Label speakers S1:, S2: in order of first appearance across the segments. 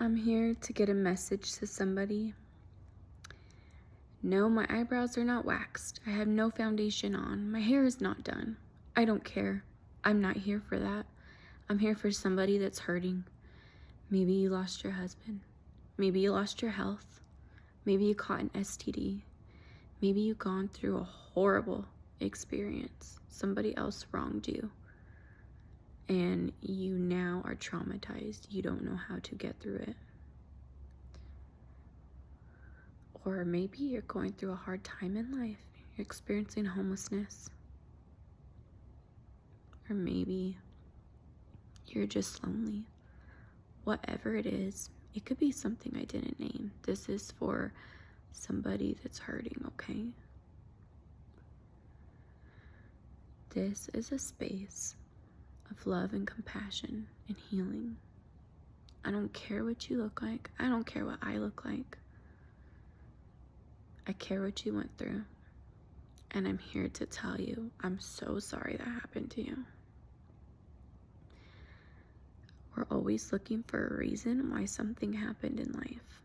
S1: I'm here to get a message to somebody. No, my eyebrows are not waxed. I have no foundation on. My hair is not done. I don't care. I'm not here for that. I'm here for somebody that's hurting. Maybe you lost your husband. Maybe you lost your health. Maybe you caught an STD. Maybe you've gone through a horrible experience. Somebody else wronged you. And you now are traumatized. You don't know how to get through it. Or maybe you're going through a hard time in life. You're experiencing homelessness. Or maybe you're just lonely. Whatever it is, it could be something I didn't name. This is for somebody that's hurting, okay? This is a space of love and compassion and healing. I don't care what you look like. I don't care what I look like. I care what you went through. And I'm here to tell you, I'm so sorry that happened to you. We're always looking for a reason why something happened in life.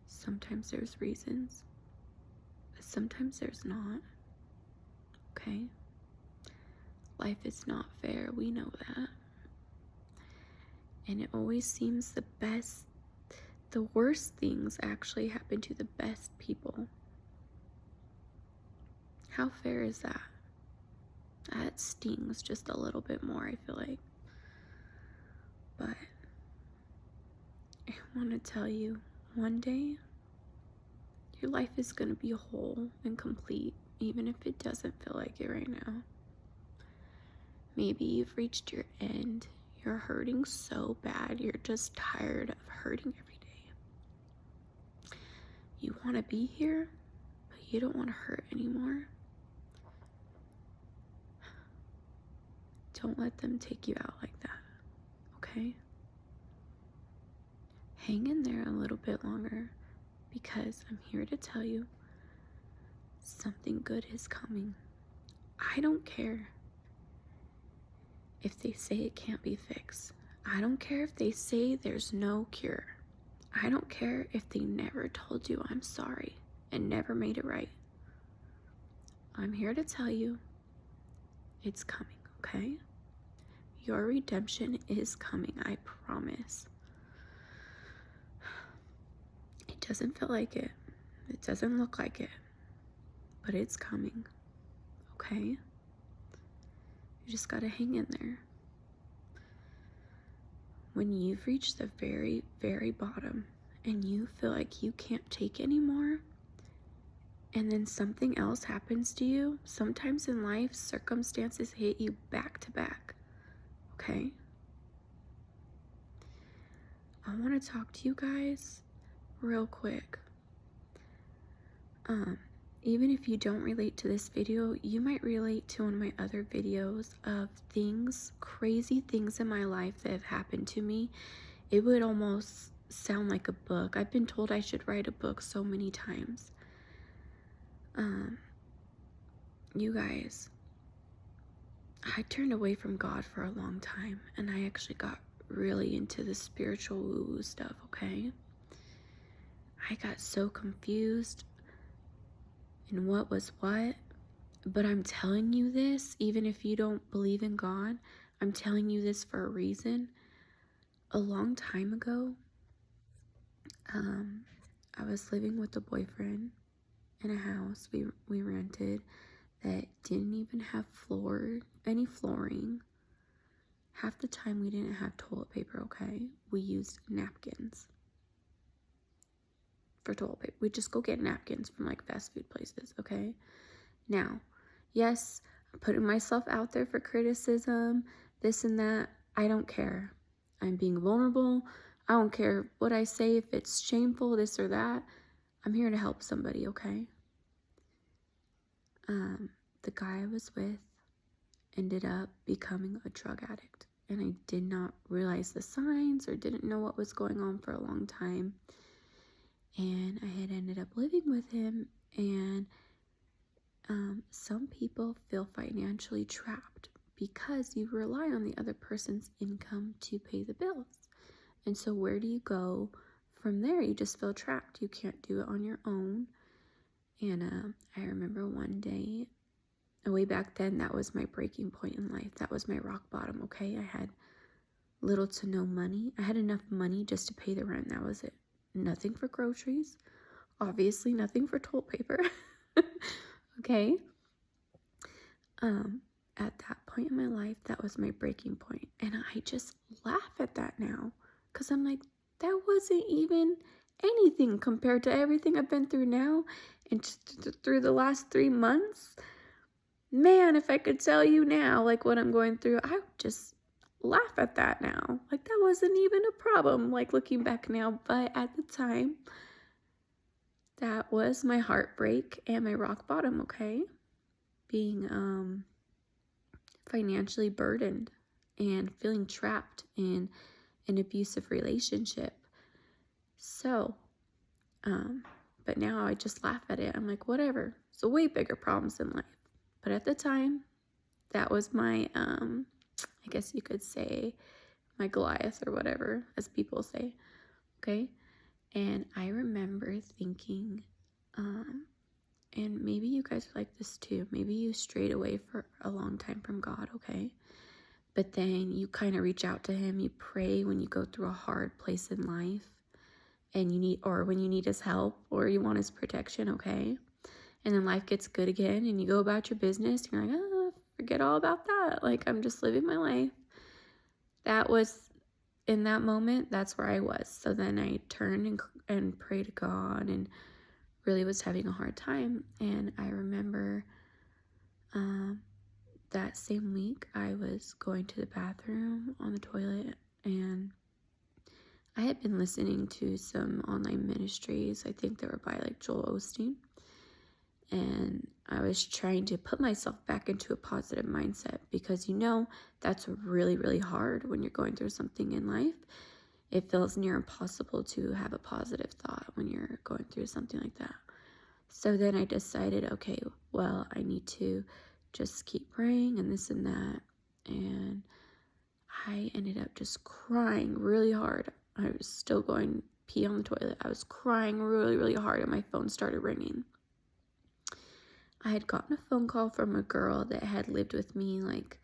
S1: Sometimes there's reasons, but sometimes there's not. Okay? Life is not fair, we know that. And it always seems the worst things actually happen to the best people. How fair is that? That stings just a little bit more, I feel like. But I want to tell you, one day, your life is going to be whole and complete, even if it doesn't feel like it right now. Maybe you've reached your end. You're hurting so bad. You're just tired of hurting every day. You want to be here, but you don't want to hurt anymore. Don't let them take you out like that, okay? Hang in there a little bit longer, because I'm here to tell you something good is coming. I don't care if they say it can't be fixed. I don't care if they say there's no cure. I don't care if they never told you I'm sorry and never made it right. I'm here to tell you it's coming, okay? Your redemption is coming, I promise. It doesn't feel like it. It doesn't look like it. But it's coming, okay? You just gotta hang in there. When you've reached the very, very bottom and you feel like you can't take anymore, and then something else happens to you, sometimes in life, circumstances hit you back to back, okay? I want to talk to you guys real quick. Even if you don't relate to this video, you might relate to one of my other videos of things, crazy things in my life that have happened to me. It would almost sound like a book. I've been told I should write a book so many times. You guys, I turned away from God for a long time, and I actually got really into the spiritual woo-woo stuff, okay? I got so confused in what was what, but I'm telling you this, even if you don't believe in God, I'm telling you this for a reason. A long time ago, I was living with a boyfriend in a house we rented that didn't even have any flooring. Half the time we didn't have toilet paper, okay? We used napkins for toilet paper. We'd just go get napkins from like fast food places, okay? Now, yes, I'm putting myself out there for criticism, this and that. I don't care. I'm being vulnerable. I don't care what I say, if it's shameful, this or that. I'm here to help somebody, okay? The guy I was with ended up becoming a drug addict, and I did not realize the signs or didn't know what was going on for a long time. And I had ended up living with him, and some people feel financially trapped because you rely on the other person's income to pay the bills. And so where do you go from there? You just feel trapped. You can't do it on your own. And I remember one day, way back then, that was my breaking point in life. That was my rock bottom, okay? I had little to no money. I had enough money just to pay the rent. That was it. Nothing for groceries. Obviously, nothing for toilet paper. Okay? At that point in my life, that was my breaking point. And I just laugh at that now. Because I'm like, that wasn't even anything compared to everything I've been through now and through the last 3 months. Man, if I could tell you now, like, what I'm going through, I would just laugh at that now. Like, that wasn't even a problem, like, looking back now. But at the time, that was my heartbreak and my rock bottom, okay? Being financially burdened and feeling trapped in an abusive relationship. So, but now I just laugh at it. I'm like, whatever. It's way bigger problems in life. But at the time, that was my, I guess you could say, my Goliath or whatever, as people say. Okay? And I remember thinking, and maybe you guys are like this too. Maybe you strayed away for a long time from God, okay? But then you kind of reach out to him. You pray when you go through a hard place in life and when you need his help or you want his protection, okay? And then life gets good again and you go about your business. You're like, forget all about that. Like, I'm just living my life. That was, in that moment, that's where I was. So then I turned and prayed to God and really was having a hard time. And I remember that same week I was going to the bathroom on the toilet, and I had been listening to some online ministries. I think they were by like Joel Osteen. And I was trying to put myself back into a positive mindset because, that's really, really hard when you're going through something in life. It feels near impossible to have a positive thought when you're going through something like that. So then I decided, okay, well, I need to just keep praying and this and that. And I ended up just crying really hard. I was still going pee on the toilet. I was crying really, really hard and my phone started ringing. I had gotten a phone call from a girl that had lived with me like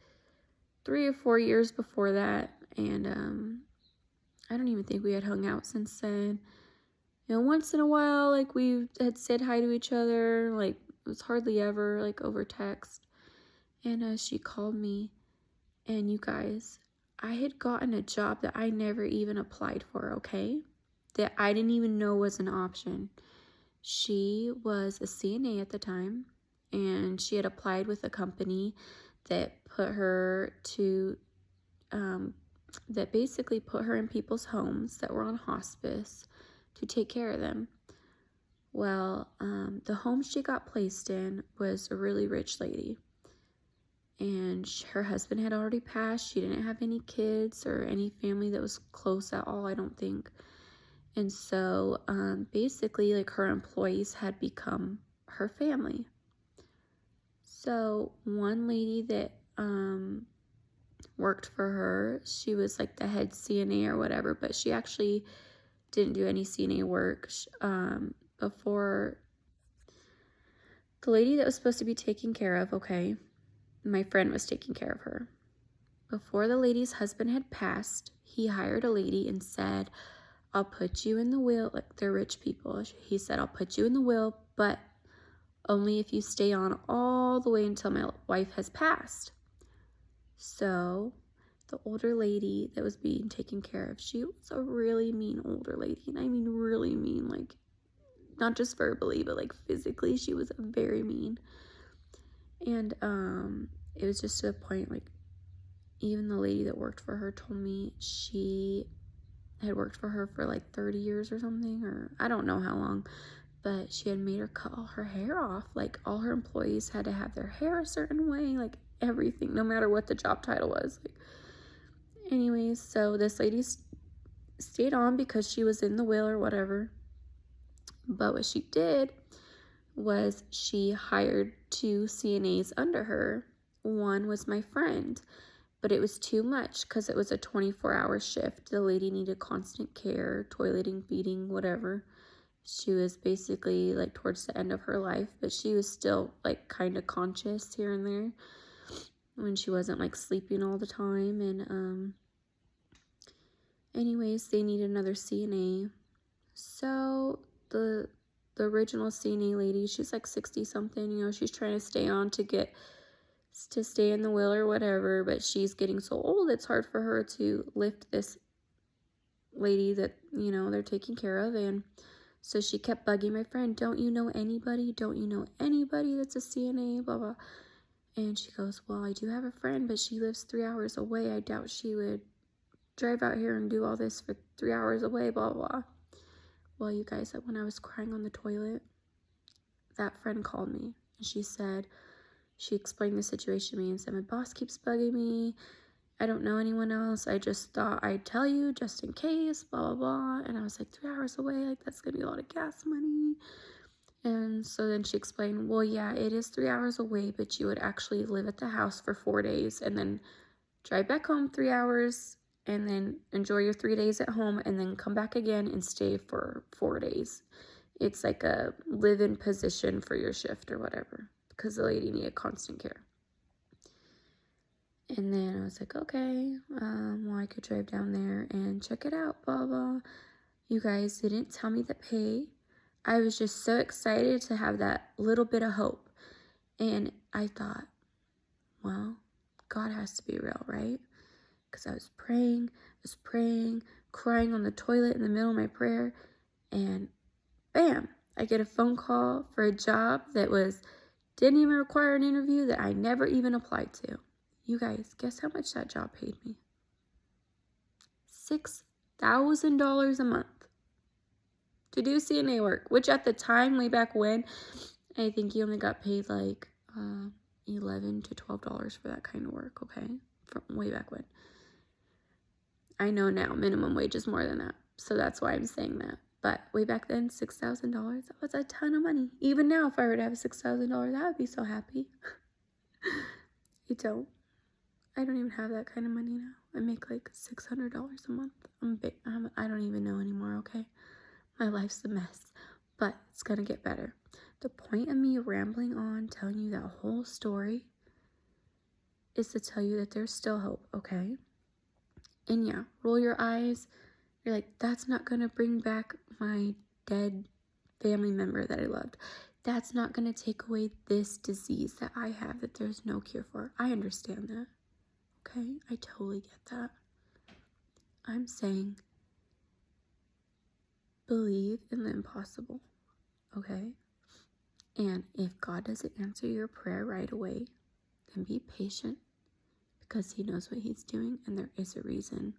S1: 3 or 4 years before that. And I don't even think we had hung out since then. Once in a while, like, we had said hi to each other. Like, it was hardly ever, like, over text. And she called me. And you guys, I had gotten a job that I never even applied for, okay? That I didn't even know was an option. She was a CNA at the time. And she had applied with a company that put her to, that basically put her in people's homes that were on hospice to take care of them. Well, the home she got placed in was a really rich lady. And her husband had already passed. She didn't have any kids or any family that was close at all, I don't think. And so, basically, like, her employees had become her family. So one lady that worked for her, she was like the head CNA or whatever, but she actually didn't do any CNA work before. The lady that was supposed to be taken care of, okay, my friend was taking care of her. Before the lady's husband had passed, he hired a lady and said, I'll put you in the will. Like, they're rich people. He said, I'll put you in the will, but only if you stay on all the way until my wife has passed. So the older lady that was being taken care of, she was a really mean older lady. And I mean really mean, like, not just verbally, but like physically, she was very mean. And it was just to the point, like, even the lady that worked for her told me she had worked for her for like 30 years or something, or I don't know how long, but she had made her cut all her hair off. Like, all her employees had to have their hair a certain way, like everything, no matter what the job title was. Like, anyways, so this lady stayed on because she was in the will or whatever. But what she did was she hired 2 CNAs under her. One was my friend, but it was too much because it was a 24-hour shift. The lady needed constant care, toileting, feeding, whatever. She was basically like towards the end of her life, but she was still like kind of conscious here and there when she wasn't like sleeping all the time. And anyways, they need another CNA. So the original CNA lady, she's like 60 something, you know, she's trying to stay on to stay in the will or whatever, but she's getting so old it's hard for her to lift this lady that, you know, they're taking care of. And so she kept bugging my friend, don't you know anybody? Don't you know anybody that's a CNA? Blah, blah. And she goes, well, I do have a friend, but she lives 3 hours away. I doubt she would drive out here and do all this for 3 hours away, blah, blah. Well, you guys, when I was crying on the toilet, that friend called me. And she explained the situation to me and said, my boss keeps bugging me. I don't know anyone else. I just thought I'd tell you just in case, blah, blah, blah. And I was like, 3 hours away, like that's going to be a lot of gas money. And so then she explained, well, yeah, it is 3 hours away, but you would actually live at the house for 4 days and then drive back home 3 hours and then enjoy your 3 days at home and then come back again and stay for 4 days. It's like a live-in position for your shift or whatever because the lady needed constant care. And then I was like, okay, well, I could drive down there and check it out, blah, blah. You guys didn't tell me the pay. I was just so excited to have that little bit of hope. And I thought, well, God has to be real, right? Because I was praying, crying on the toilet in the middle of my prayer. And bam, I get a phone call for a job that didn't even require an interview that I never even applied to. You guys, guess how much that job paid me? $6,000 a month to do CNA work, which at the time, way back when, I think you only got paid like $11 to $12 for that kind of work, okay? From way back when. I know now minimum wage is more than that, so that's why I'm saying that. But way back then, $6,000, that was a ton of money. Even now, if I were to have $6,000, I would be so happy. I don't even have that kind of money now. I make like $600 a month. I don't even know anymore, okay? My life's a mess, but it's gonna get better. The point of me rambling on, telling you that whole story, is to tell you that there's still hope, okay? And yeah, roll your eyes. You're like, that's not gonna bring back my dead family member that I loved. That's not gonna take away this disease that I have that there's no cure for. I understand that. Okay, I totally get that. I'm saying believe in the impossible, okay? And if God doesn't answer your prayer right away, then be patient because he knows what he's doing and there is a reason.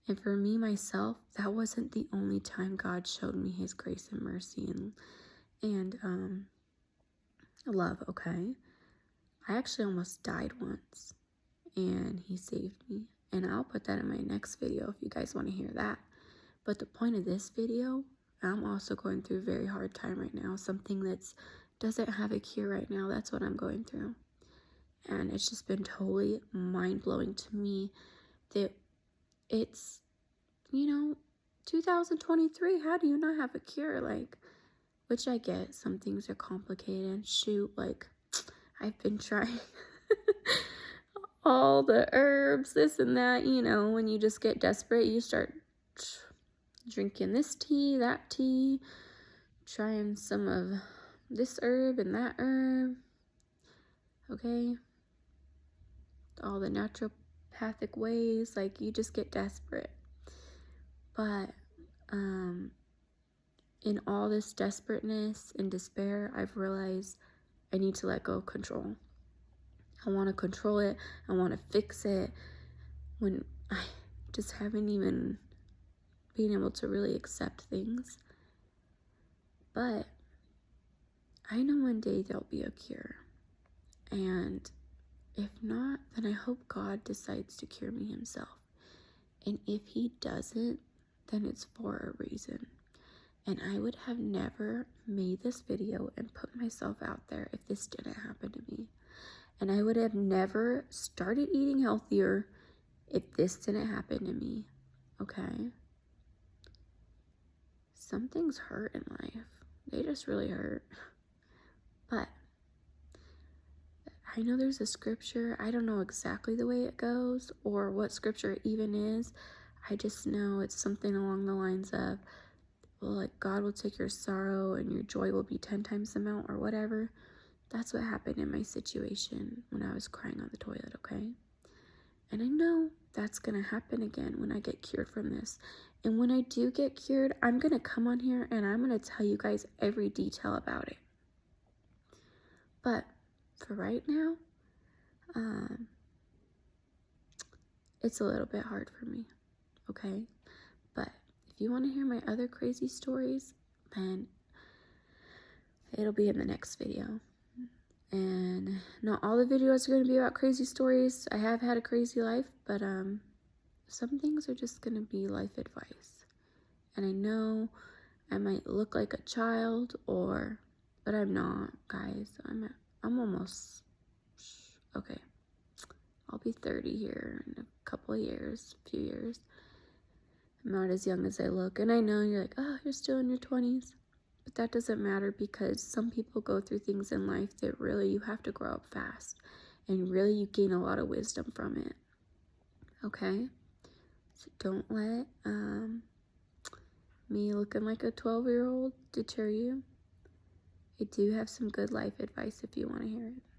S1: And for me, myself, that wasn't the only time God showed me his grace and mercy and love, okay? I actually almost died once. And he saved me. And I'll put that in my next video if you guys want to hear that. But the point of this video, I'm also going through a very hard time right now. Something that doesn't have a cure right now. That's what I'm going through. And it's just been totally mind-blowing to me that it's, 2023. How do you not have a cure? Like, which I get. Some things are complicated. Shoot, like, I've been trying all the herbs, this and that, when you just get desperate, you start drinking this tea, that tea, trying some of this herb and that herb, okay? All the naturopathic ways, like you just get desperate. But in all this desperateness and despair, I've realized I need to let go of control. I want to control it. I want to fix it when I just haven't even been able to really accept things. But I know one day there'll be a cure. And if not, then I hope God decides to cure me himself. And if he doesn't, then it's for a reason. And I would have never made this video and put myself out there if this didn't happen to me. And I would have never started eating healthier if this didn't happen to me. Okay? Some things hurt in life. They just really hurt. But I know there's a scripture. I don't know exactly the way it goes or what scripture it even is. I just know it's something along the lines of, well, like, God will take your sorrow and your joy will be 10 times the amount or whatever. That's what happened in my situation when I was crying on the toilet, okay? And I know that's going to happen again when I get cured from this. And when I do get cured, I'm going to come on here and I'm going to tell you guys every detail about it. But for right now, it's a little bit hard for me, okay? But if you want to hear my other crazy stories, then it'll be in the next video. And not all the videos are going to be about crazy stories. I have had a crazy life, but some things are just going to be life advice. And I know I might look like a child, but I'm not, guys. I'm almost, okay, I'll be 30 here in a couple of years, few years. I'm not as young as I look. And I know you're like, oh, you're still in your 20s. But that doesn't matter, because some people go through things in life that really you have to grow up fast. And really you gain a lot of wisdom from it. Okay? So don't let me looking like a 12-year-old deter you. I do have some good life advice if you want to hear it.